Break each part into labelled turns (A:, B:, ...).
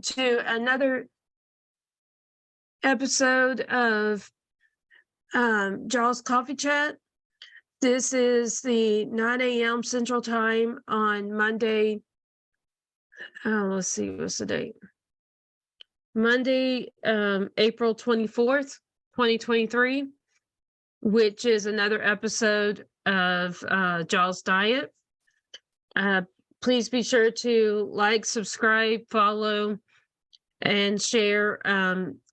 A: to another episode of Jaws Coffee Chat. This is the 9 a.m. Central Time on Monday. Let's see, what's the date? Monday, April 24th, 2023, which is another episode of Jaws Diet. Please be sure to like, subscribe, follow, and share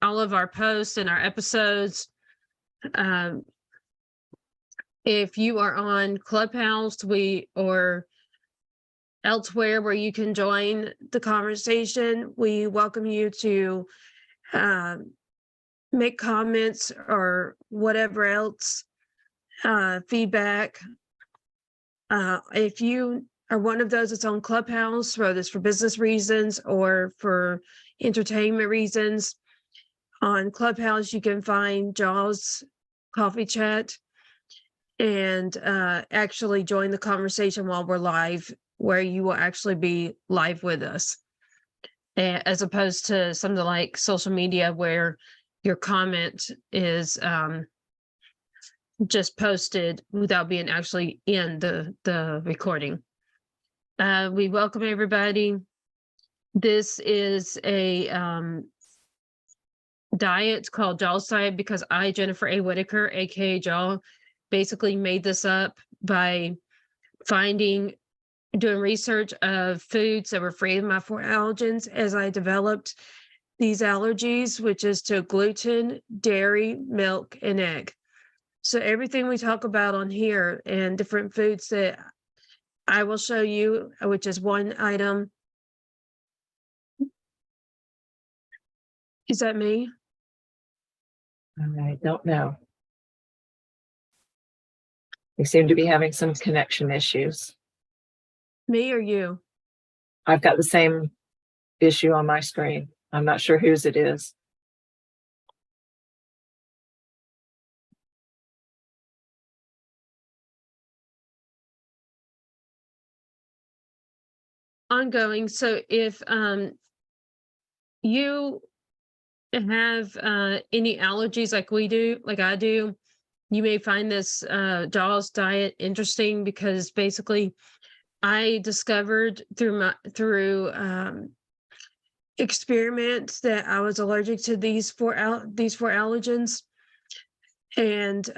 A: all of our posts and our episodes. If you are on Clubhouse, or elsewhere where you can join the conversation, we welcome you to make comments or whatever else, feedback. If you are one of those that's on Clubhouse, whether it's for business reasons or for entertainment reasons, on Clubhouse you can find Jaws Coffee Chat and actually join the conversation while we're live, where you will actually be live with us, as opposed to something like social media where your comment is just posted without being actually in the recording. We welcome everybody. This is a diet called Jaws Diet because I, Jennifer A. Whitaker, aka Jaw, basically made this up by doing research of foods that were free of my 4 allergens as I developed these allergies, which is to gluten, dairy, milk, and egg. So everything we talk about on here and different foods that I will show you, which is one item. Is that me?
B: I don't know. We seem to be having some connection issues.
A: Me or you?
B: I've got the same issue on my screen. I'm not sure whose it is.
A: Ongoing. So if you have any allergies like I do, you may find this Jaws Diet interesting, because basically I discovered through experiments that I was allergic to these four allergens, and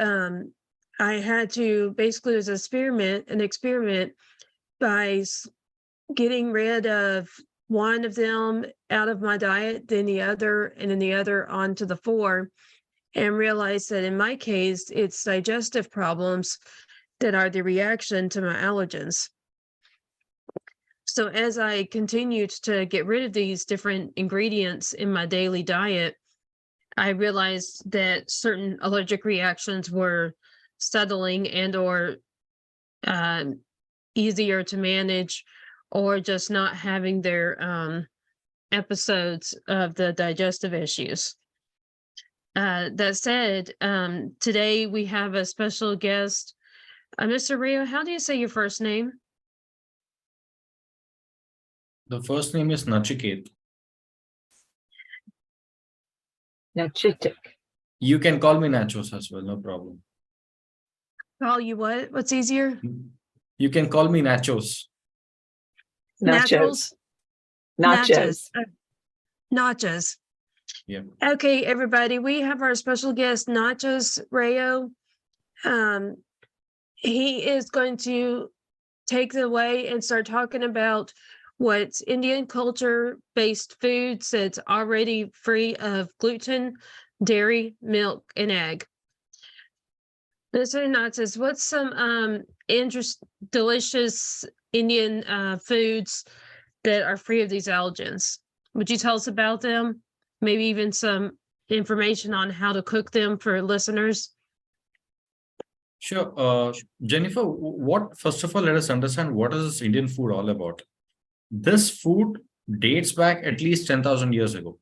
A: I had to basically, it was an experiment by getting rid of one of them out of my diet, then the other, and then the other onto the 4, and realized that in my case, it's digestive problems that are the reaction to my allergens. So as I continued to get rid of these different ingredients in my daily diet, I realized that certain allergic reactions were settling and or easier to manage, or just not having their episodes of the digestive issues. That said, today we have a special guest. Mr. Rio, how do you say your first name?
C: The first name is Nachiket.
B: Nachitek.
C: You can call me Nachos as well, no problem.
A: Call you what? What's easier?
C: You can call me Nachos.
B: Nachos. Nachos.
A: Nachos.
C: Yeah.
A: Okay, everybody, we have our special guest, Nachos Rayo. He is going to take it away and start talking about what's Indian culture-based foods that's already free of gluten, dairy, milk, and egg. Mr. Nachos, what's some delicious Indian foods that are free of these allergens? Would you tell us about them? Maybe even some information on how to cook them for listeners?
C: Sure. Jennifer, first of all, let us understand what is this Indian food all about. This food dates back at least 10,000 years ago.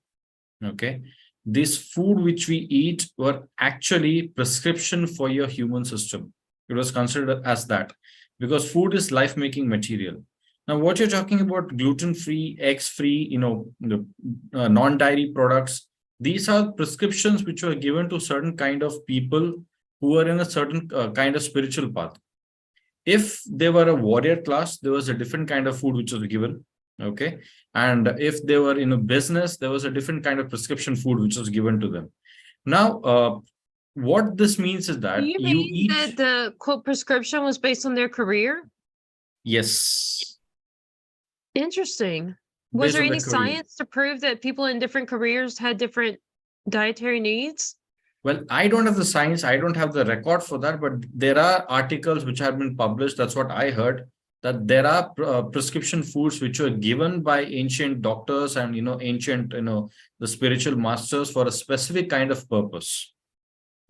C: Okay. This food which we eat were actually prescription for your human system. It was considered as that, because food is life-making material. Now, what you're talking about, gluten-free, eggs-free, non-dairy products, these are prescriptions which were given to certain kind of people who are in a certain kind of spiritual path. If they were a warrior class, there was a different kind of food which was given. Okay. And if they were in a business, there was a different kind of prescription food which was given to them. Now, what this means is that
A: Do you
C: you
A: mean
C: eat.
A: that the quote prescription was based on their career?
C: Yes.
A: Interesting. Was
C: Based
A: there
C: on the
A: any
C: career.
A: science to prove that people in different careers had different dietary needs?
C: Well, I don't have the science, I don't have the record for that, but there are articles which have been published. That's what I heard, that there are prescription foods which were given by ancient doctors and ancient the spiritual masters for a specific kind of purpose.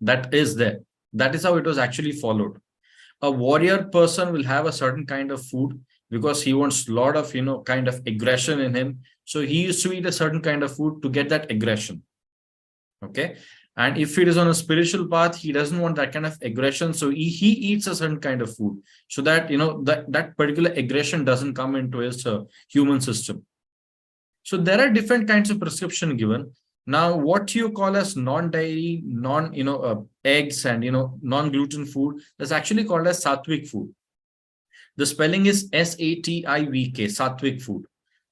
C: That is there. That is how it was actually followed. A warrior person will have a certain kind of food because he wants a lot of kind of aggression in him. So he used to eat a certain kind of food to get that aggression. Okay. And if it is on a spiritual path, he doesn't want that kind of aggression. So he eats a certain kind of food so that, that particular aggression doesn't come into his human system. So there are different kinds of prescription given. Now, what you call as non-dairy, eggs and, non-gluten food, that's actually called as sattvic food. The spelling is SATIVK, sattvic food.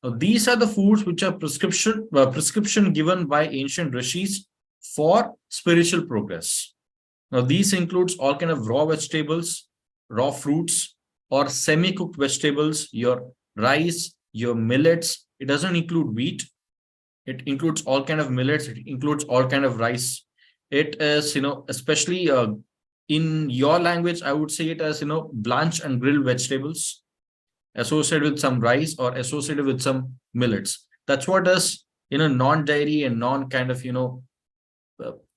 C: Now, these are the foods which are prescription given by ancient rishis for spiritual progress. Now, these includes all kind of raw vegetables, raw fruits, or semi-cooked vegetables, your rice, your millets. It doesn't include wheat. It includes all kind of millets. It includes all kind of rice. It is, especially in your language, I would say it as, blanched and grilled vegetables associated with some rice or associated with some millets. That's what is, non-dairy and non kind of,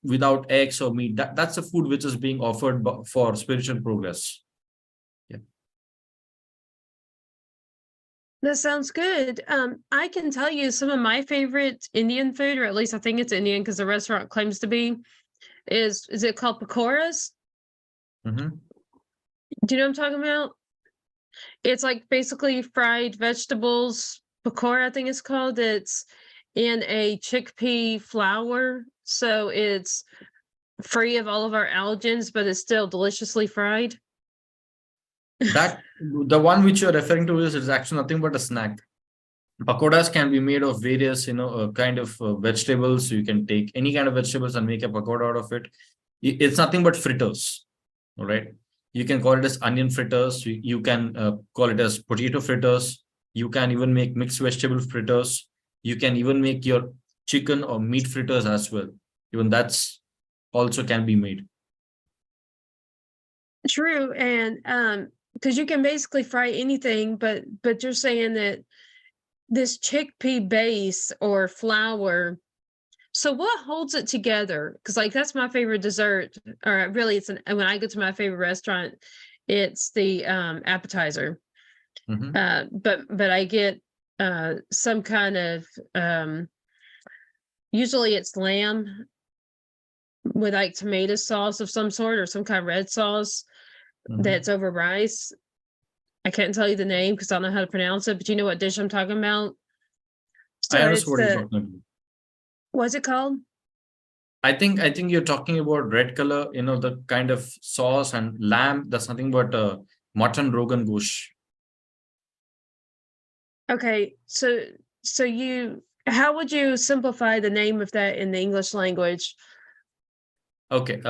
C: without eggs or meat. That's the food which is being offered for spiritual progress. Yeah.
A: That sounds good. I can tell you some of my favorite Indian food, or at least I think it's Indian because the restaurant claims to be, is it called pakoras?
C: Mm-hmm.
A: Do you know what I'm talking about? It's like basically fried vegetables. Pakora, I think it's called. It's in a chickpea flour. So it's free of all of our allergens, but it's still deliciously fried.
C: That the one which you're referring to is actually nothing but a snack. Pakoras can be made of various, kind of vegetables. So you can take any kind of vegetables and make a pakoda out of it. It's nothing but fritters. All right. You can call it as onion fritters. You can call it as potato fritters. You can even make mixed vegetable fritters. You can even make your chicken or meat fritters as well. Even that's also can be made.
A: True. And because you can basically fry anything, but you're saying that this chickpea base or flour, so what holds it together? Because like that's my favorite dessert, or really it's when I go to my favorite restaurant, it's the appetizer.
C: Mm-hmm.
A: But I get some kind of usually it's lamb with like tomato sauce of some sort or some kind of red sauce that's over rice. I can't tell you the name because I don't know how to pronounce it, but you know what dish I'm talking about? So
C: I understand what you're talking about.
A: What's it called?
C: I think you're talking about red color, the kind of sauce and lamb. That's nothing but mutton rogan gosh.
A: Okay, so how would you simplify the name of that in the English language?
C: Okay,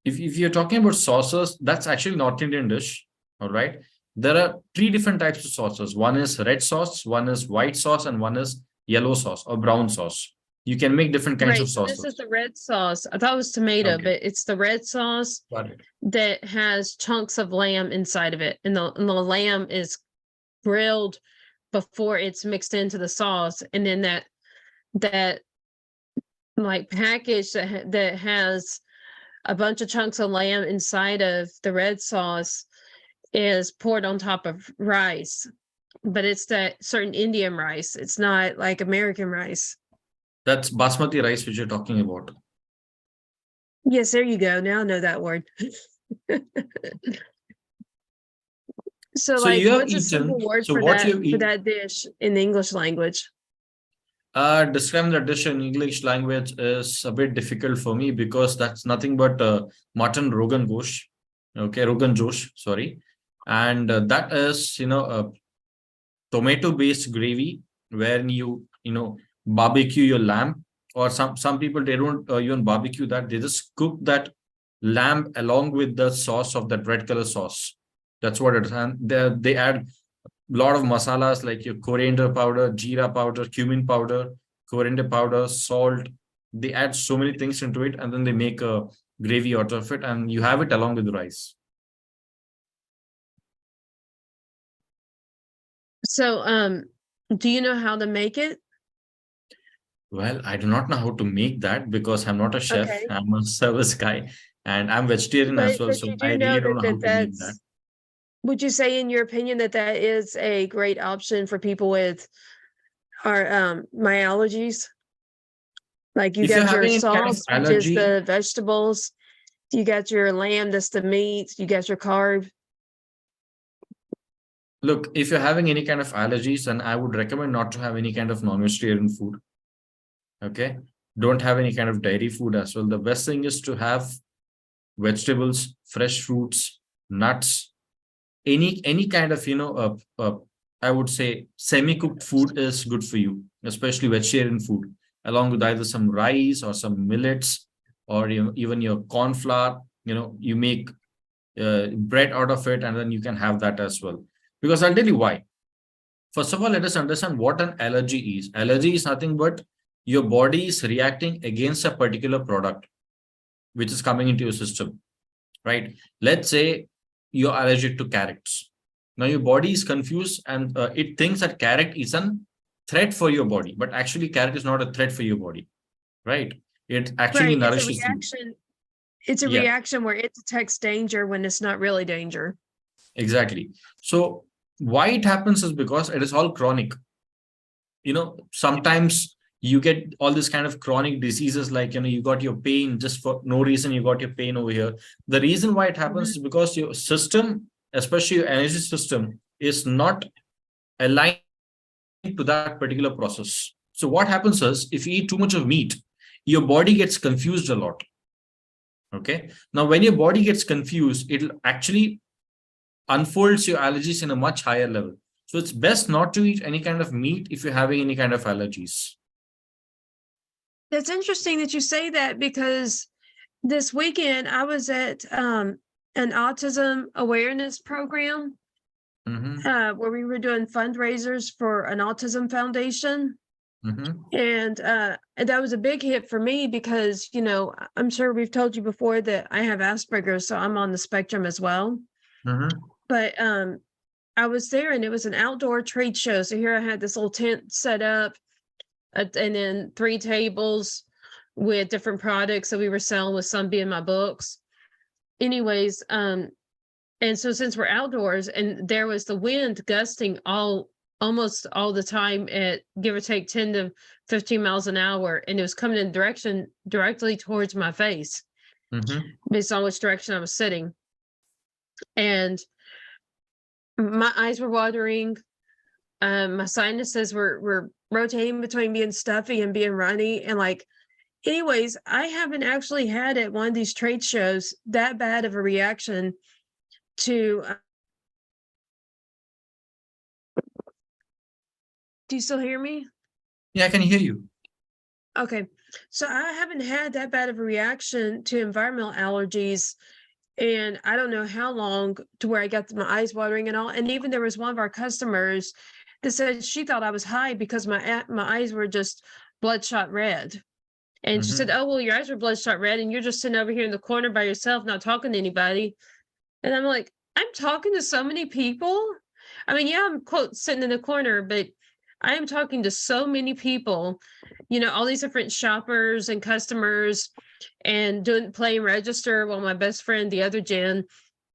C: if you're talking about sauces, that's actually North Indian dish. All right, there are 3 different types of sauces. One is red sauce, one is white sauce, and one is yellow sauce or brown sauce. You can make different kinds of sauces.
A: This is the red sauce. I thought it was tomato,
C: Okay.
A: but it's the red sauce
C: Got it.
A: that has chunks of lamb inside of it, and the lamb is grilled before it's mixed into the sauce, and then that like package that has a bunch of chunks of lamb inside of the red sauce is poured on top of rice, but it's that certain Indian rice. It's not like American rice.
C: That's basmati rice which you're talking about.
A: Yes, there you go. Now I know that word. So
C: So
A: like,
C: you have
A: what's a simple
C: eaten.
A: word
C: So what you've
A: for
C: eaten.
A: that dish in the English language?
C: Describing the dish in English language is a bit difficult for me because that's nothing but mutton Rogan Josh. Okay, Rogan Josh, sorry. And that is, a tomato-based gravy where you barbecue your lamb, or some people they don't even barbecue that. They just cook that lamb along with the sauce of that red color sauce. That's what it is. And they add lot of masalas like your coriander powder, jeera powder, cumin powder, coriander powder, salt. They add so many things into it, and then they make a gravy out of it, and you have it along with the rice.
A: So, do you know how to make it?
C: Well, I do not know how to make that because I'm not a chef.
A: Okay.
C: I'm a service guy, and I'm vegetarian as well.
A: But
C: So
A: you
C: I
A: do know
C: really don't know how to make that.
A: that's, would you say in your opinion that that is a great option for people with my allergies? Like you
C: If you're
A: got your
C: having any kind of
A: sauce, which is
C: allergy,
A: the vegetables, you got your lamb, that's the meat, you got your carb.
C: look, if you're having any kind of allergies, then I would recommend not to have any kind of non-vegetarian food. Okay. Don't have any kind of dairy food as well. The best thing is to have vegetables, fresh fruits, nuts, any kind of, I would say semi-cooked food is good for you, especially vegetarian food, along with either some rice or some millets, or even your corn flour. You make bread out of it, and then you can have that as well. Because I'll tell you why. First of all, let us understand what an allergy is. Allergy is nothing but your body is reacting against a particular product which is coming into your system, right? Let's say you're allergic to carrots. Now your body is confused, and it thinks that carrot is a threat for your body, but actually carrot is not a threat for your body, right? It actually
A: Right. It's a
C: nourishes you.
A: reaction. It's a
C: Yeah,
A: reaction where it detects danger when it's not really danger.
C: exactly. So why it happens is because it is all chronic. Sometimes you get all this kind of chronic diseases, like you got your pain just for no reason. You got your pain over here. The reason why it happens is because your system, especially your energy system, is not aligned to that particular process. So what happens is, if you eat too much of meat, your body gets confused a lot. Okay, now when your body gets confused, it'll actually unfolds your allergies in a much higher level. So it's best not to eat any kind of meat if you're having any kind of allergies.
A: That's interesting that you say that, because this weekend I was at an autism awareness program
C: Mm-hmm.
A: where we were doing fundraisers for an autism foundation.
C: Mm-hmm.
A: And that was a big hit for me because, I'm sure we've told you before that I have Asperger's, so I'm on the spectrum as well.
C: Mm-hmm.
A: But I was there and it was an outdoor trade show. So here I had this little tent set up and then 3 tables with different products that we were selling, with some being my books. Anyways, and so since we're outdoors and there was the wind gusting almost all the time at give or take 10 to 15 miles an hour, and it was coming in direction directly towards my face
C: Mm-hmm.
A: based on which direction I was sitting. And my eyes were watering. My sinuses were rotating between being stuffy and being runny. And anyways, I haven't actually had at one of these trade shows that bad of a reaction to. Do you still hear me?
C: Yeah, I can hear you.
A: Okay. So I haven't had that bad of a reaction to environmental allergies. And I don't know how long, to where I got my eyes watering and all. And even there was one of our customers that said she thought I was high because my eyes were just bloodshot red. And she said,
C: Mm-hmm.
A: "Oh, well, your eyes are bloodshot red and you're just sitting over here in the corner by yourself, not talking to anybody." And I'm like, I'm talking to so many people. I mean, yeah, I'm quote sitting in the corner, but I am talking to so many people, all these different shoppers and customers, and playing register, while my best friend, the other Jen,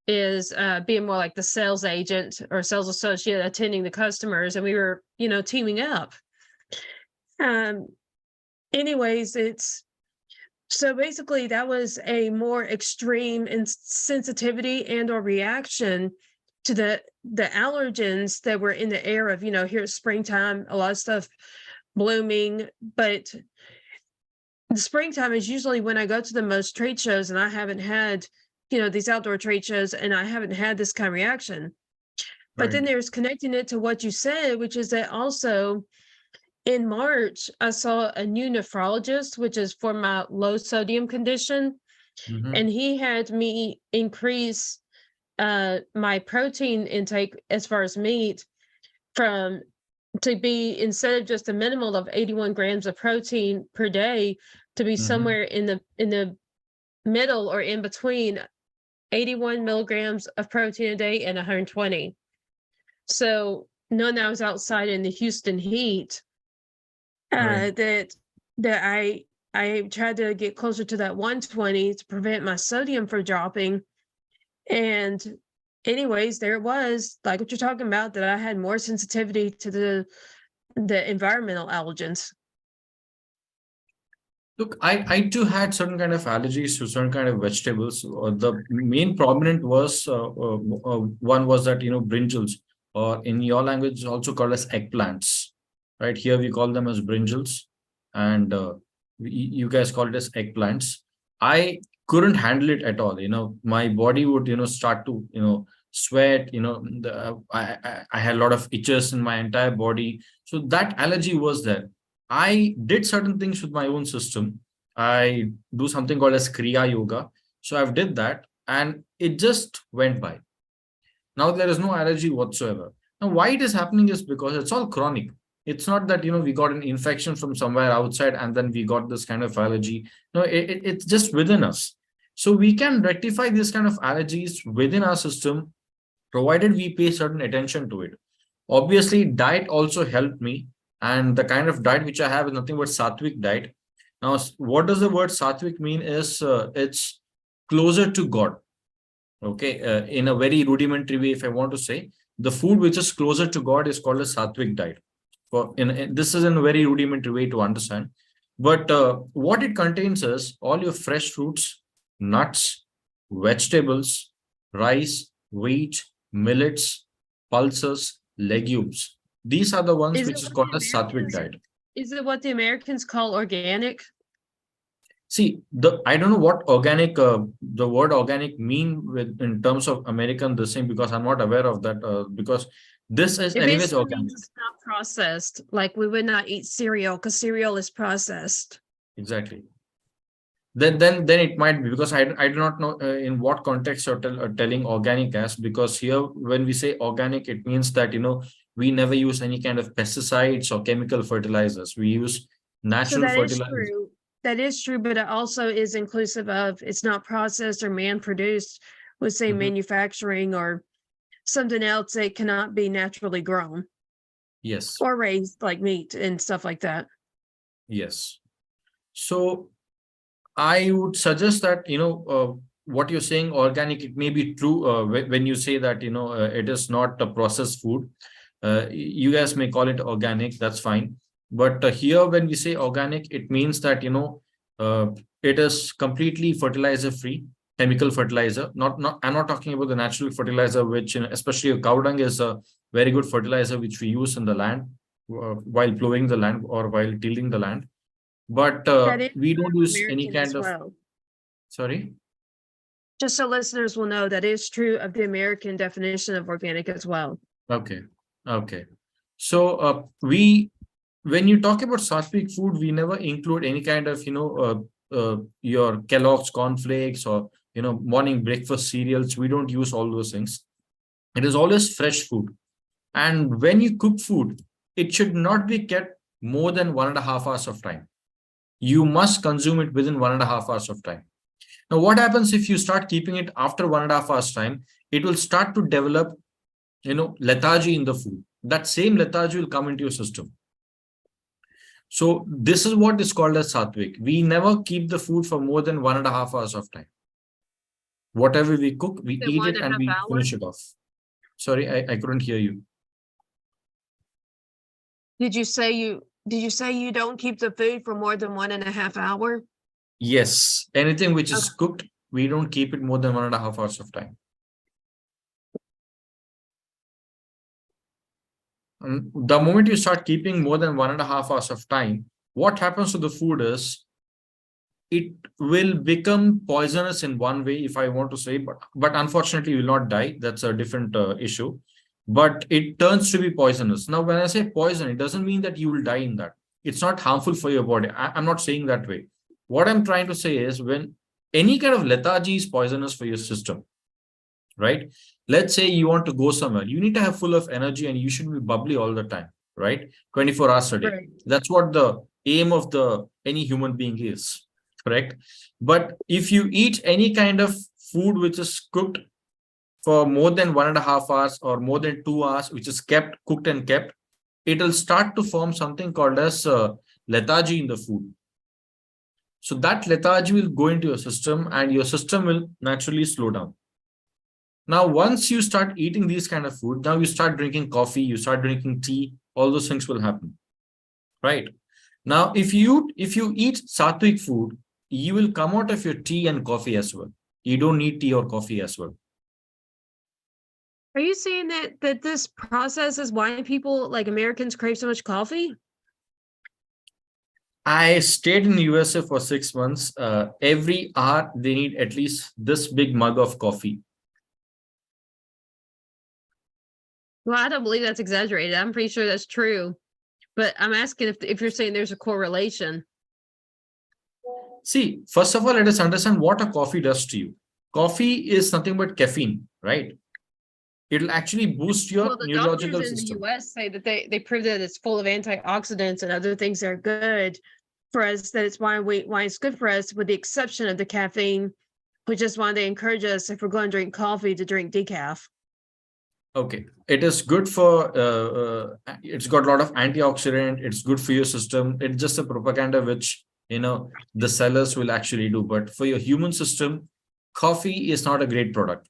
A: is being more like the sales agent or sales associate attending the customers, and we were, teaming up. Anyways, so basically that was a more extreme sensitivity and or reaction to the allergens that were in the air of, here's springtime, a lot of stuff blooming, but the springtime is usually when I go to the most trade shows, and I haven't had, these outdoor trade shows, and I haven't had this kind of reaction. But then
C: Right.
A: there's connecting it to what you said, which is that also in March, I saw a new nephrologist, which is for my low sodium condition.
C: Mhm.
A: And he had me increase my protein intake as far as meat to be, instead of just a minimal of 81 grams of protein per day, to be
C: Mhm.
A: somewhere in the middle or in between 81 milligrams of protein a day and 120. So knowing I was outside in the Houston heat,
C: Right.
A: that I tried to get closer to that 120 to prevent my sodium from dropping. And anyways, there it was, like what you're talking about, that I had more sensitivity to the environmental allergens.
C: Look, I too had certain kind of allergies to certain kind of vegetables. The main prominent was one was that brinjals, or in your language also called as eggplants. Right here we call them as brinjals, and you guys call it as eggplants. I couldn't handle it at all. My body would start to sweat. I had a lot of itches in my entire body, so that allergy was there. I did certain things with my own system. I do something called as Kriya Yoga. So I've did that and it just went by. Now there is no allergy whatsoever. Now why it is happening is because it's all chronic. It's not that we got an infection from somewhere outside and then we got this kind of allergy. No, it's just within us. So we can rectify this kind of allergies within our system, provided we pay certain attention to it. Obviously, diet also helped me, and the kind of diet which I have is nothing but sattvic diet. Now, what does the word sattvic mean? Is it's closer to God. Okay, in a very rudimentary way, if I want to say, the food which is closer to God is called a sattvic diet. This is in a very rudimentary way to understand. But what it contains is all your fresh fruits, nuts, vegetables, rice, wheat, millets, pulses, legumes. These are the ones
A: Is it
C: which is
A: what
C: called
A: the
C: as sattvic
A: Americans
C: diet.
A: is it what the Americans call organic?
C: See, I don't know what organic the word organic mean with in terms of American this thing, because I'm not aware of that, because this is
A: It
C: anyways
A: basically means
C: organic.
A: it's not processed. Like we would not eat cereal because cereal is processed.
C: Exactly. Then it might be, because I do not know in what context you're telling organic as, because here when we say organic, it means that we never use any kind of pesticides or chemical fertilizers. We use
A: So
C: natural
A: that is
C: fertilizers.
A: true. That is true, but it also is inclusive of it's not processed or man produced with, say,
C: Mhm.
A: manufacturing or something else that cannot be naturally grown
C: Yes.
A: or raised, like meat and stuff like that.
C: Yes. So I would suggest that what you're saying organic, it may be true when you say that it is not a processed food. You guys may call it organic, that's fine. But here when we say organic, it means that uh, it is completely fertilizer free, chemical fertilizer. Not I'm not talking about the natural fertilizer, which especially a cow dung is a very good fertilizer which we use in the land while plowing the land or while tilling the land. But
A: That is
C: we
A: true
C: don't
A: of
C: use any
A: American
C: kind
A: as
C: of,
A: well.
C: sorry.
A: Just so listeners will know, that is true of the American definition of organic as well.
C: Okay. Okay. So when you talk about sattvic food, we never include any kind of your Kellogg's cornflakes or morning breakfast cereals. We don't use all those things. It is always fresh food. And when you cook food, it should not be kept more than 1.5 hours of time. You must consume it within 1.5 hours of time. Now, what happens if you start keeping it after 1.5 hours time? It will start to develop, lethargy in the food. That same lethargy will come into your system. So this is what is called as sattvic. We never keep the food for more than 1.5 hours of time. Whatever we cook, we
A: The
C: eat it and
A: 1.5
C: we
A: hours.
C: finish it off. Sorry, I couldn't hear you.
A: Did you say you don't keep the food for more than 1.5 hours?
C: Yes, anything which is
A: Okay.
C: cooked, we don't keep it more than 1.5 hours of time. The moment you start keeping more than 1.5 hours of time, what happens to the food is it will become poisonous in one way, if I want to say, but unfortunately you will not die. That's a different issue. But it turns to be poisonous. Now, when I say poison, it doesn't mean that you will die in that. It's not harmful for your body. I'm not saying that way. What I'm trying to say is when any kind of lethargy is poisonous for your system, right? Let's say you want to go somewhere, you need to have full of energy and you should be bubbly all the time, right? 24 hours a day.
A: Right.
C: That's what the aim of any human being is, correct? But if you eat any kind of food which is cooked for more than 1.5 hours or more than 2 hours, which is cooked and kept, it will start to form something called as lethargy in the food. So that lethargy will go into your system and your system will naturally slow down. Now, once you start eating these kind of food, now you start drinking coffee, you start drinking tea, all those things will happen, right? Now, if you eat sattvic food, you will come out of your tea and coffee as well. You don't need tea or coffee as well.
A: Are you saying that this process is why people like Americans crave so much coffee?
C: I stayed in USA for 6 months. Every hour they need at least this big mug of coffee.
A: Well, I don't believe that's exaggerated. I'm pretty sure that's true. But I'm asking if you're saying there's a correlation.
C: See, first of all, let us understand what a coffee does to you. Coffee is nothing but caffeine, right? It'll actually boost your
A: Well, the
C: neurological
A: doctors in
C: system.
A: the US say that they prove that it's full of antioxidants and other things that are good for us, that it's why it's good for us, with the exception of the caffeine, which is why they encourage us, if we're going to drink coffee, to drink decaf.
C: Okay, it is good for it's got a lot of antioxidant, it's good for your system. It's just a propaganda which the sellers will actually do. But for your human system, coffee is not a great product.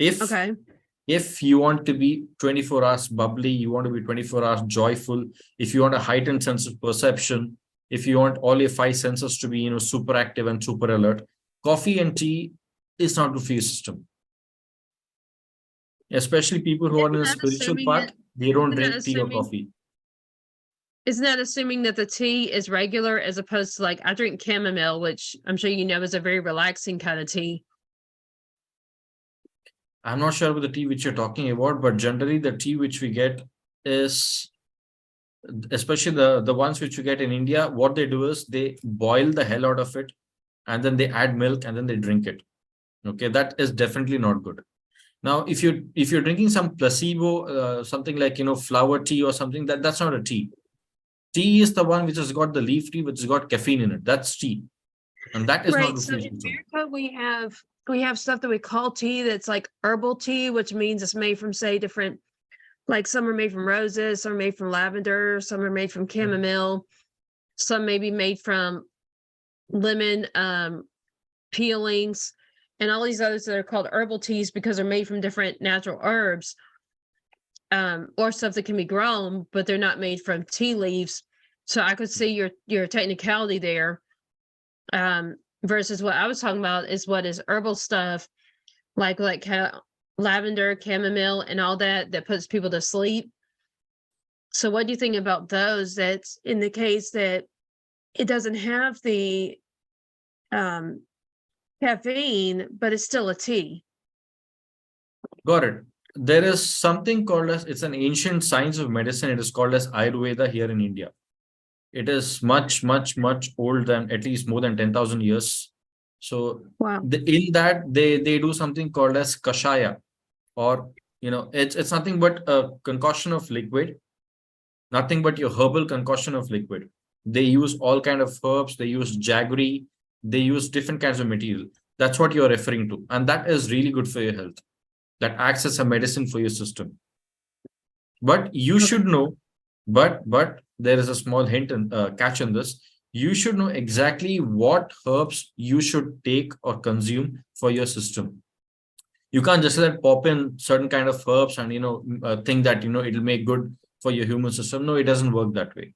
C: If you want to be 24 hours bubbly, you want to be 24 hours joyful, if you want a heightened sense of perception, if you want all your 5 senses to be super active and super alert, coffee and tea is not good for your system. Especially people who are in the spiritual part, they don't drink tea or coffee.
A: Isn't that assuming that the tea is regular as opposed to, like, I drink chamomile, which I'm sure you know is a very relaxing kind of tea.
C: I'm not sure about the tea which you're talking about, but generally the tea which we get is, especially the ones which you get in India, what they do is they boil the hell out of it and then they add milk and then they drink it. Okay, that is definitely not good. Now, if you're drinking some placebo, something like flower tea or something, that's not a tea. Tea is the one which has got the leaf tea, which has got caffeine in it. That's tea, and that is not good.
A: So in America, we have stuff that we call tea that's like herbal tea, which means it's made from, say, different, like some are made from roses, some are made from lavender, some are made from chamomile, some may be made from lemon peelings, and all these others that are called herbal teas because they're made from different natural herbs, or stuff that can be grown, but they're not made from tea leaves. So I could see your technicality there. Versus what I was talking about is what is herbal stuff, like lavender, chamomile, and all that puts people to sleep. So what do you think about those? That's in the case that it doesn't have the caffeine, but it's still a tea.
C: Got it. There is something called as, it's an ancient science of medicine. It is called as Ayurveda here in India. It is much, much, much older than, at least more than 10,000 years. So
A: wow.
C: In that they do something called as kashaya, or it's nothing but a concoction of liquid, nothing but your herbal concoction of liquid. They use all kind of herbs, they use jaggery, they use different kinds of material. That's what you're referring to, and that is really good for your health. That acts as a medicine for your system. But you should know, but there is a small hint and catch in this. You should know exactly what herbs you should take or consume for your system. You can't just let pop in certain kind of herbs and think that it'll make good for your human system. No, it doesn't work that way.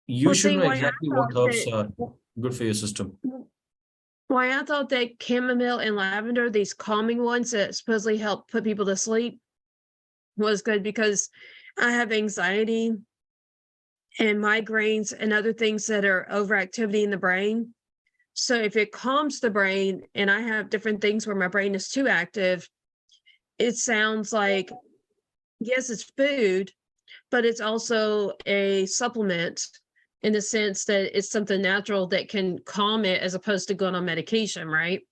C: You should know exactly what herbs are good for your system.
A: Why I thought that chamomile and lavender, these calming ones that supposedly help put people to sleep, was good because I have anxiety and migraines and other things that are overactivity in the brain. So if it calms the brain and I have different things where my brain is too active, it sounds like, yes, it's food, but it's also a supplement in the sense that it's something natural that can calm it as opposed to going on medication, right?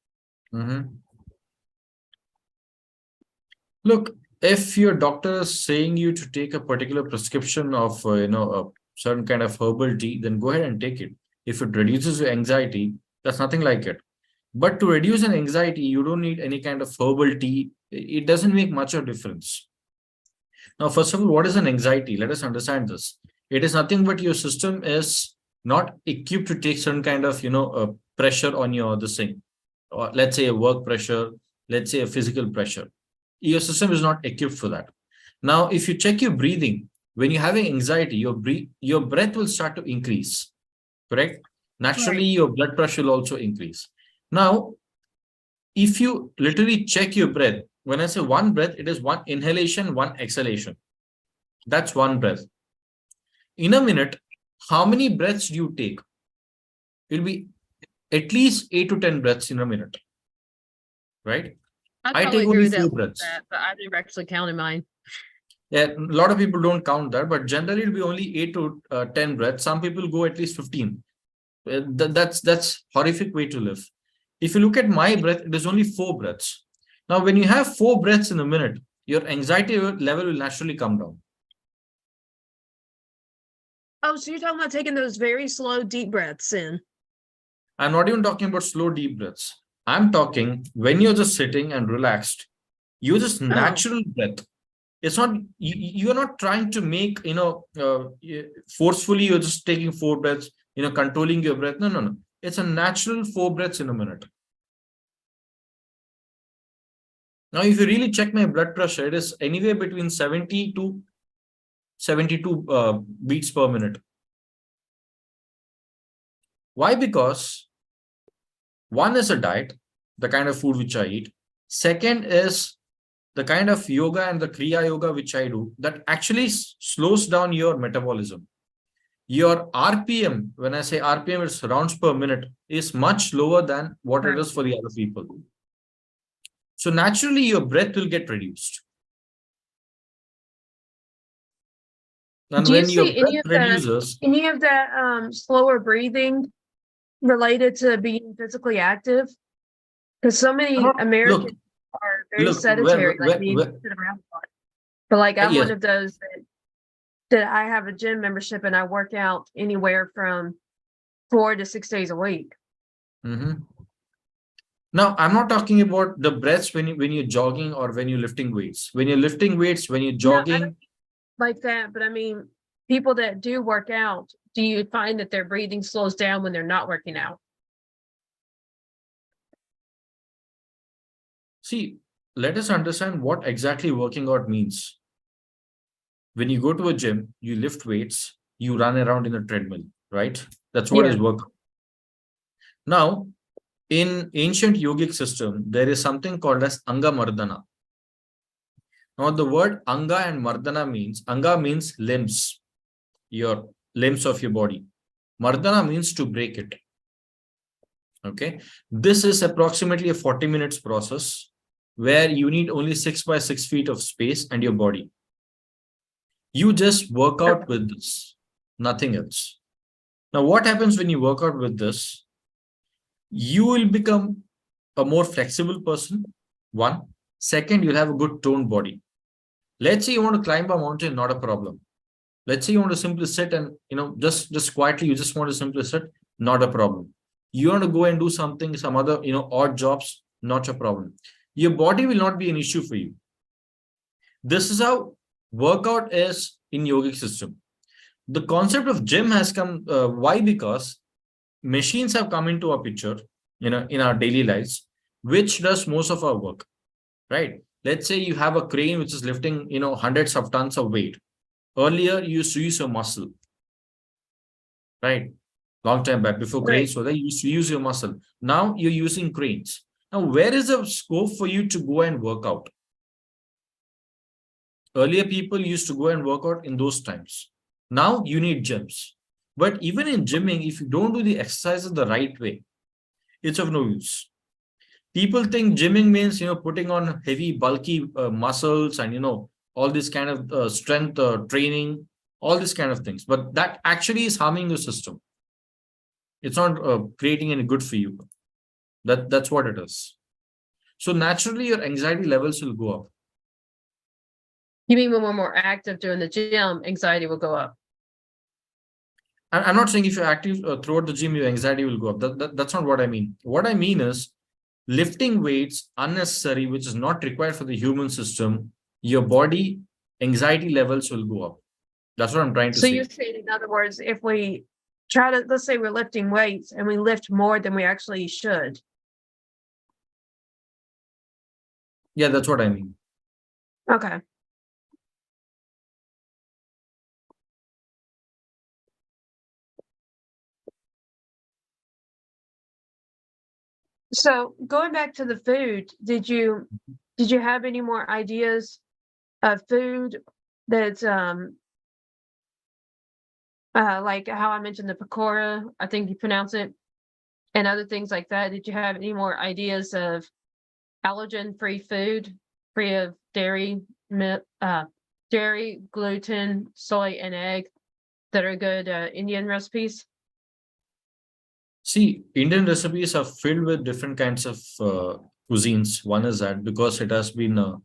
C: Look, if your doctor is saying you to take a particular prescription of a certain kind of herbal tea, then go ahead and take it. If it reduces your anxiety, that's nothing like it. But to reduce an anxiety, you don't need any kind of herbal tea. It doesn't make much of a difference. Now, first of all, what is an anxiety? Let us understand this. It is nothing but your system is not equipped to take certain kind of pressure on your this thing, or let's say a work pressure, let's say a physical pressure. Your system is not equipped for that. Now, if you check your breathing, when you're having anxiety, your breath will start to increase, correct? Naturally,
A: Right.
C: your blood pressure will also increase. Now, if you literally check your breath, when I say one breath, it is one inhalation, one exhalation. That's one breath. In a minute, how many breaths do you take? It'll be at least 8 to 10 breaths in a minute, right?
A: I
C: I
A: probably
C: take
A: agree
C: only
A: with that,
C: 4
A: like
C: breaths.
A: that, but I've never actually counted mine.
C: Yeah, a lot of people don't count that, but generally it'll be only 8 to 10 breaths. Some people go at least 15. That's horrific way to live. If you look at my breath, it is only 4 breaths. Now, when you have 4 breaths in a minute, your anxiety level will naturally come down.
A: Oh, so you're talking about taking those very slow, deep breaths in.
C: I'm not even talking about slow, deep breaths. I'm talking when you're just sitting and relaxed, you just natural breath. It's not, you're not trying to make, forcefully, you're just taking 4 breaths, controlling your breath. No. It's a natural 4 breaths in a minute. Now, if you really check my blood pressure, it is anywhere between 70 to 72 beats per minute. Why? Because one is a diet, the kind of food which I eat. Second is the kind of yoga and the Kriya yoga which I do that actually slows down your metabolism. Your RPM, when I say RPM, it's rounds per minute, is much lower than what it is for the other people. So naturally, your breath will get reduced. And
A: Do you
C: when your
A: see any
C: breath
A: of
C: reduces,
A: any of that slower breathing related to being physically active? Because so many Americans are very sedentary, like me, and sit around a lot. But like I'm one of those that I have a gym membership and I work out anywhere from 4 to 6 days a week.
C: Now, I'm not talking about the breaths when you're jogging or when you're lifting weights. When you're lifting weights, when you're jogging.
A: No, like that, but I mean, people that do work out, do you find that their breathing slows down when they're not working out?
C: See, let us understand what exactly working out means. When you go to a gym, you lift weights, you run around in a treadmill, right? That's what is work. Now, in ancient yogic system, there is something called as Anga Mardana. Now, the word Anga and Mardana means, Anga means limbs, your limbs of your body. Mardana means to break it. Okay. This is approximately a 40 minutes process where you need only 6 by 6 feet of space and your body. You just work out with this, nothing else. Now, what happens when you work out with this? You will become a more flexible person. One. Second, you'll have a good toned body. Let's say you want to climb a mountain, not a problem. Let's say you want to simply sit and, just quietly, you just want to simply sit, not a problem. You want to go and do something, some other, odd jobs, not a problem. Your body will not be an issue for you. This is how workout is in yogic system. The concept of gym has come. Why? Because machines have come into our picture, in our daily lives, which does most of our work, right? Let's say you have a crane which is lifting, hundreds of tons of weight. Earlier, you used to use your muscle, right? Long time back, before cranes, so that you used to use your muscle. Now you're using cranes. Now, where is the scope for you to go and work out? Earlier, people used to go and work out in those times. Now you need gyms. But even in gymming, if you don't do the exercises the right way, it's of no use. People think gymming means, putting on heavy, bulky muscles and, all this kind of strength training, all these kind of things. But that actually is harming your system. It's not creating any good for you. That's what it is. So naturally, your anxiety levels will go up.
A: You mean when we're more active during the gym, anxiety will go up?
C: I'm not saying if you're active throughout the gym, your anxiety will go up. That's not what I mean. What I mean is lifting weights unnecessary, which is not required for the human system, your body anxiety levels will go up. That's what I'm trying to
A: So
C: say.
A: you're saying, in other words, if we try to, let's say we're lifting weights and we lift more than we actually should.
C: Yeah, that's what I mean.
A: Okay. So going back to the food, did you have any more ideas of food that's like how I mentioned the pakora, I think you pronounce it, and other things like that? Did you have any more ideas of allergen-free food, free of dairy, dairy, gluten, soy, and egg that are good Indian recipes?
C: See, Indian recipes are filled with different kinds of cuisines. One is that because it has been a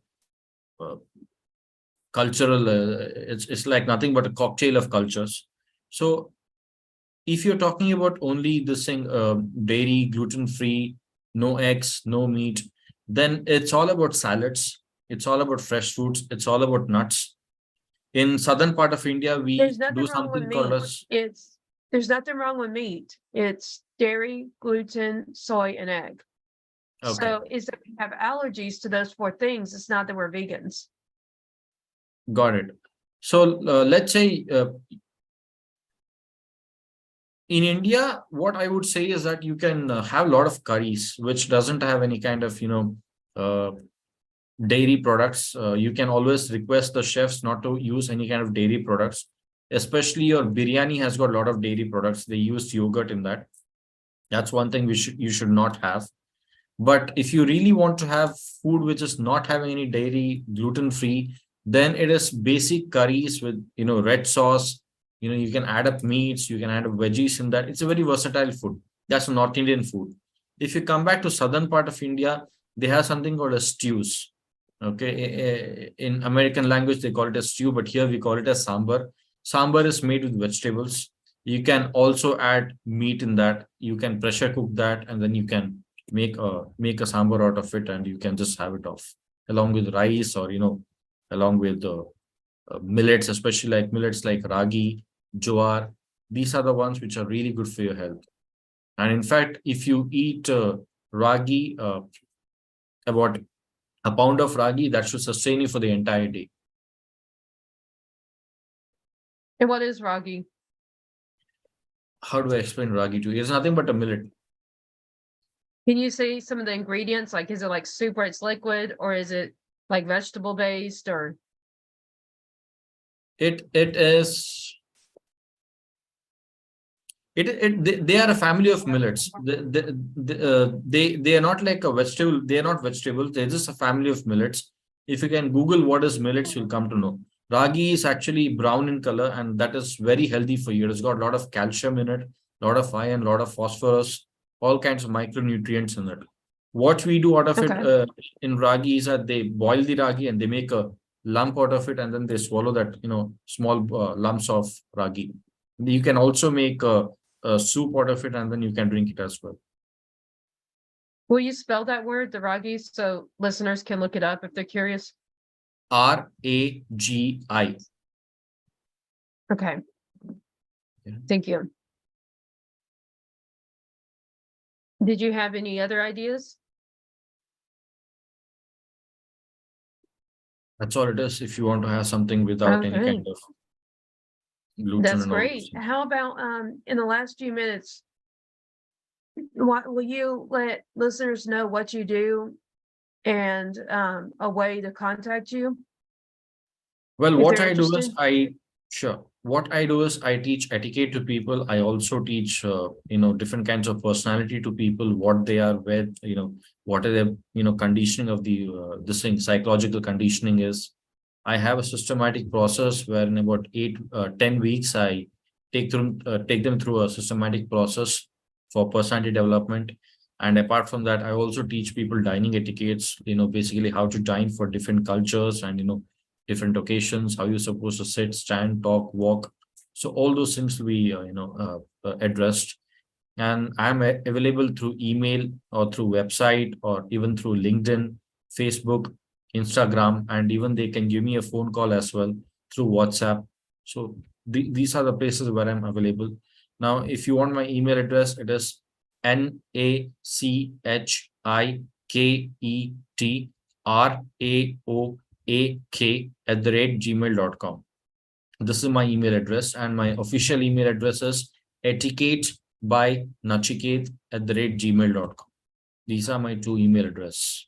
C: cultural, it's like nothing but a cocktail of cultures. So if you're talking about only this thing, dairy, gluten-free, no eggs, no meat, then it's all about salads. It's all about fresh fruits. It's all about nuts. In southern part of India, we
A: There's nothing
C: do
A: wrong with
C: something called
A: meat.
C: as
A: There's nothing wrong with meat. It's dairy, gluten, soy, and egg.
C: okay.
A: So is that we have allergies to those 4 things. It's not that we're vegans.
C: Got it. So let's say in India, what I would say is that you can have a lot of curries, which doesn't have any kind of, dairy products. You can always request the chefs not to use any kind of dairy products, especially your biryani has got a lot of dairy products. They use yogurt in that. That's one thing you should not have. But if you really want to have food which is not having any dairy, gluten-free, then it is basic curries with, red sauce. You can add up meats, you can add up veggies in that. It's a very versatile food. That's a North Indian food. If you come back to southern part of India, they have something called as stews. Okay. In American language, they call it a stew, but here we call it a sambar. Sambar is made with vegetables. You can also add meat in that. You can pressure cook that, and then you can make a sambar out of it, and you can just have it off along with rice, or along with the millets, especially like millets like ragi, jowar. These are the ones which are really good for your health. And in fact, if you eat ragi, about a pound of ragi, that should sustain you for the entire day.
A: And what is ragi?
C: How do I explain ragi to you? It's nothing but a millet.
A: Can you say some of the ingredients? Like, is it like soup where it's liquid, or is it like vegetable based, or?
C: It is. They are a family of millets. They are not like a vegetable. They are not vegetables. They're just a family of millets. If you can Google what is millets, you'll come to know. Ragi is actually brown in color, and that is very healthy for you. It's got a lot of calcium in it, a lot of iron, a lot of phosphorus, all kinds of micronutrients in it. What we do out of
A: Okay.
C: it in ragi is that they boil the ragi and they make a lump out of it, and then they swallow that, small lumps of ragi. You can also make a soup out of it, and then you can drink it as well.
A: Will you spell that word, the ragi, so listeners can look it up if they're curious?
C: Ragi.
A: Okay.
C: Yeah.
A: Thank you. Did you have any other ideas?
C: That's all it is. If you want to have something without any
A: Okay.
C: kind of gluten
A: That's
C: and all
A: great.
C: those things.
A: How about in the last few minutes, what will you let listeners know what you do and a way to contact you?
C: Well,
A: If
C: what
A: they're
C: I do is
A: interested?
C: sure. What I do is I teach etiquette to people. I also teach, different kinds of personality to people, what they are with, what are their, conditioning of this thing, psychological conditioning is. I have a systematic process where in about 10 weeks, I take them through a systematic process for personality development. And apart from that, I also teach people dining etiquettes, basically how to dine for different cultures and, different occasions, how you're supposed to sit, stand, talk, walk. So all those things will be, addressed. And I'm available through email or through website or even through LinkedIn, Facebook, Instagram, and even they can give me a phone call as well through WhatsApp. So these are the places where I'm available. Now, if you want my email address, it is NACHIKETRAOAK@gmail.com. This is my email address, and my official email address is etiquette@gmail.com. These are my two email address.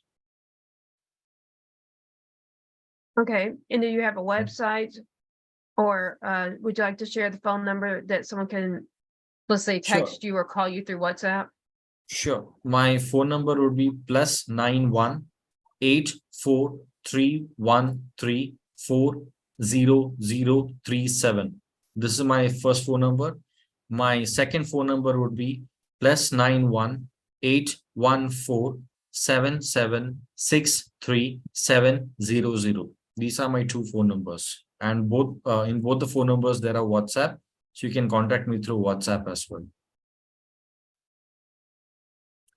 A: Okay, and do you have a website? Or would you like to share the phone number that someone can, let's say,
C: Sure.
A: text you or call you through WhatsApp?
C: Sure. My phone number would be +91-843-134-0037. This is my first phone number. My second phone number would be +91-814-7763-700. These are my two phone numbers. And both in both the phone numbers, there are WhatsApp. So you can contact me through WhatsApp as well.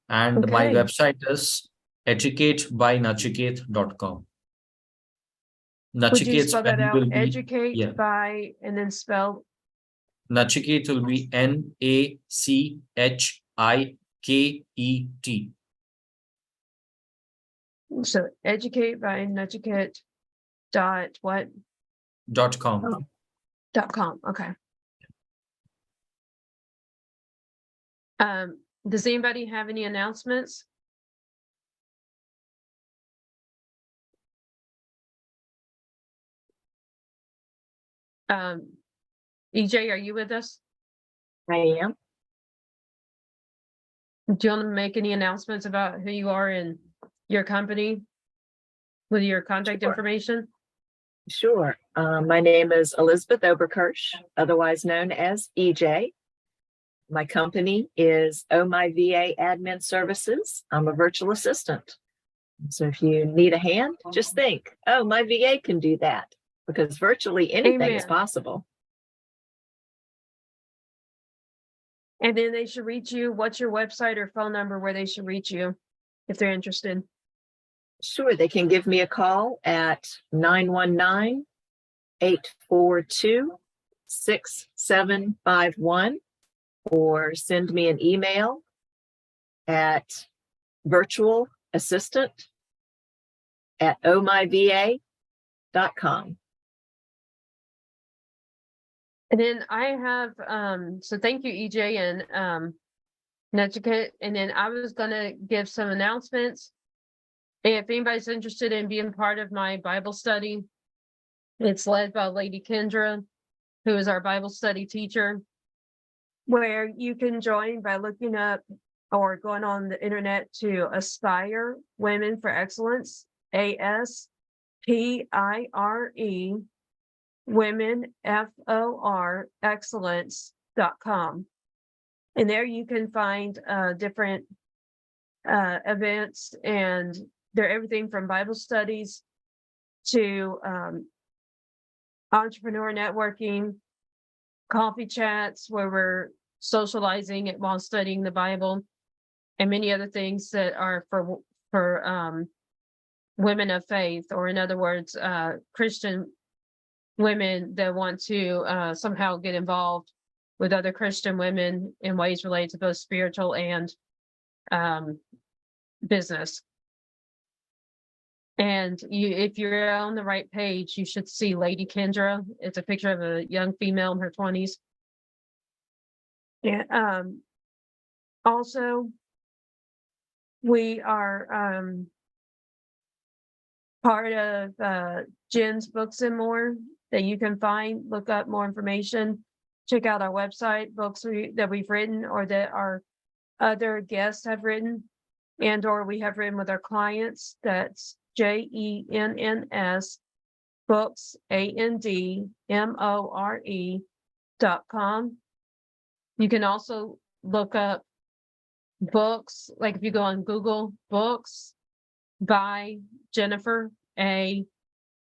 C: And my
A: Okay.
C: website is etiquettebynachiket.com.
A: Would you
C: Nachiket's
A: spell that
C: spelling
A: out?
C: will be,
A: Educate
C: yeah,
A: by, and then spell,
C: Nachiket will be NACHIKET.
A: so educate by Nachiket dot what?
C: .com.
A: .com, okay. Does anybody have any announcements? EJ, are you with us?
B: I am.
A: Do you want to make any announcements about who you are and your company with your contact
B: Sure.
A: information?
B: Sure. My name is Elizabeth Oberkirsch, otherwise known as EJ. My company is Oh My VA Admin Services. I'm a virtual assistant. So if you need a hand, just think, oh, my VA can do that, because virtually anything is
A: Amen.
B: possible.
A: And then they should reach you. What's your website or phone number where they should reach you if they're interested?
B: Sure, they can give me a call at 919-842-6751 or send me an email at virtualassistant@ohmyva.com.
A: And then I have, so thank you, EJ and Netiquette. And then I was gonna give some announcements. And if anybody's interested in being part of my Bible study, it's led by Lady Kendra, who is our Bible study teacher, where you can join by looking up or going on the internet to Aspire Women for Excellence, ASPIRE Women FOR Excellence.com. And there you can find different events, and they're everything from Bible studies to entrepreneur networking, coffee chats where we're socializing it while studying the Bible, and many other things that are for women of faith, or in other words, Christian women that want to somehow get involved with other Christian women in ways related to both spiritual and business. And if you're on the right page, you should see Lady Kendra. It's a picture of a young female in her 20s. Yeah. Also, we are part of Jen's Books and More that you can find, look up more information. Check out our website, books that we've written or that our other guests have written and or we have written with our clients. That's JENNS books, ANDMORE.com. You can also look up books, like if you go on Google, books by Jennifer A.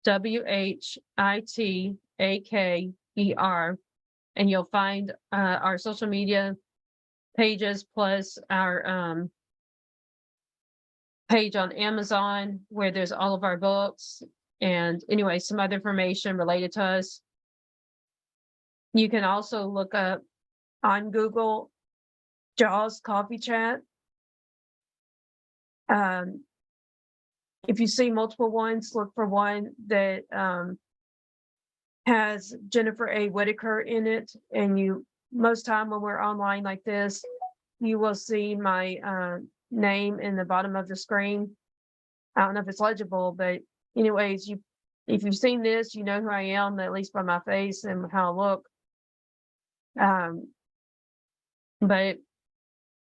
A: WHITAKER, and you'll find our social media pages plus our page on Amazon where there's all of our books and anyway, some other information related to us. You can also look up on Google Jaws Coffee Chat. If you see multiple ones, look for one that has Jennifer A. Whitaker in it. And most time when we're online like this, you will see my name in the bottom of the screen. I don't know if it's legible, but anyways, if you've seen this, you know who I am, at least by my face and how I look. But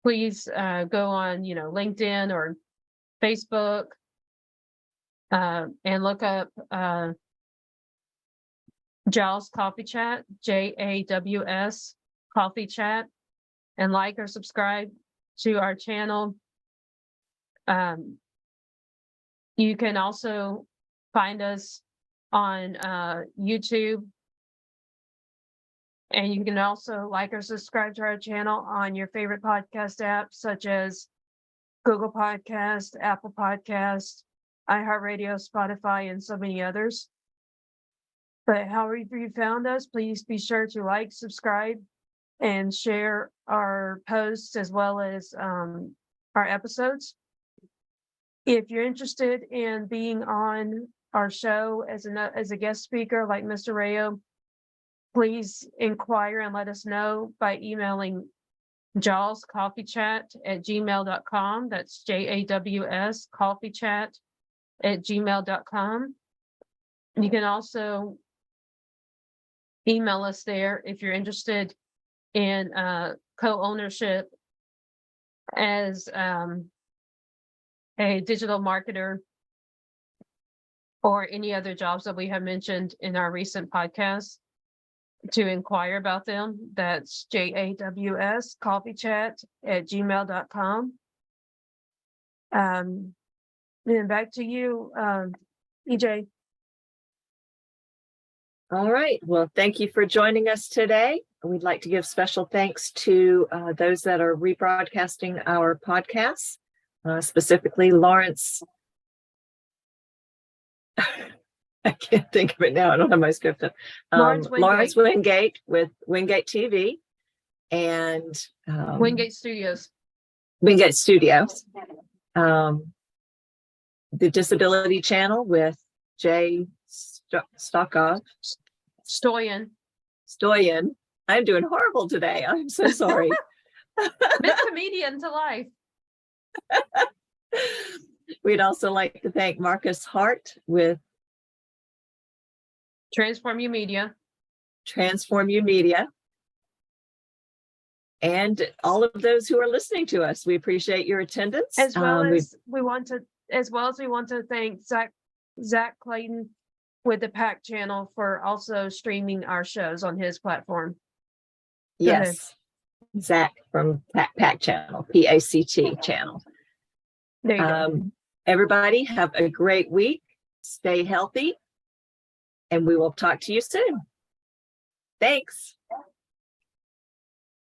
A: please go on, LinkedIn or Facebook and look up Jaws Coffee Chat, JAWS Coffee Chat, and like or subscribe to our channel. You can also find us on YouTube. And you can also like or subscribe to our channel on your favorite podcast apps, such as Google Podcast, Apple Podcast, iHeartRadio, Spotify, and so many others. But however you found us, please be sure to like, subscribe, and share our posts as well as our episodes. If you're interested in being on our show as a guest speaker like Mr. Rayo, please inquire and let us know by emailing jawscoffeechat@gmail.com. That's JAWS coffeechat@gmail.com. You can also email us there if you're interested in co-ownership as a digital marketer or any other jobs that we have mentioned in our recent podcast. To inquire about them, that's JAWS coffeechat@gmail.com. Then back to you, EJ.
B: All right. Well, thank you for joining us today. We'd like to give special thanks to those that are rebroadcasting our podcasts, specifically Lawrence. I can't think of it now. I don't have my script up. Lawrence Wingate with Wingate TV and
A: Wingate Studios.
B: Wingate Studios. The Disability Channel with Jay Stockov.
A: Stoyan.
B: I'm doing horrible today. I'm so sorry.
A: Miss Comedian to life.
B: We'd also like to thank Marcus Hart with
A: Transform You Media.
B: And all of those who are listening to us. We appreciate your attendance.
A: As well as we want to thank Zach Clayton with the PAC channel for also streaming our shows on his platform.
B: Yes. Zach from PAC channel, PACT channel.
A: There you go.
B: Everybody have a great week. Stay healthy. And we will talk to you soon. Thanks.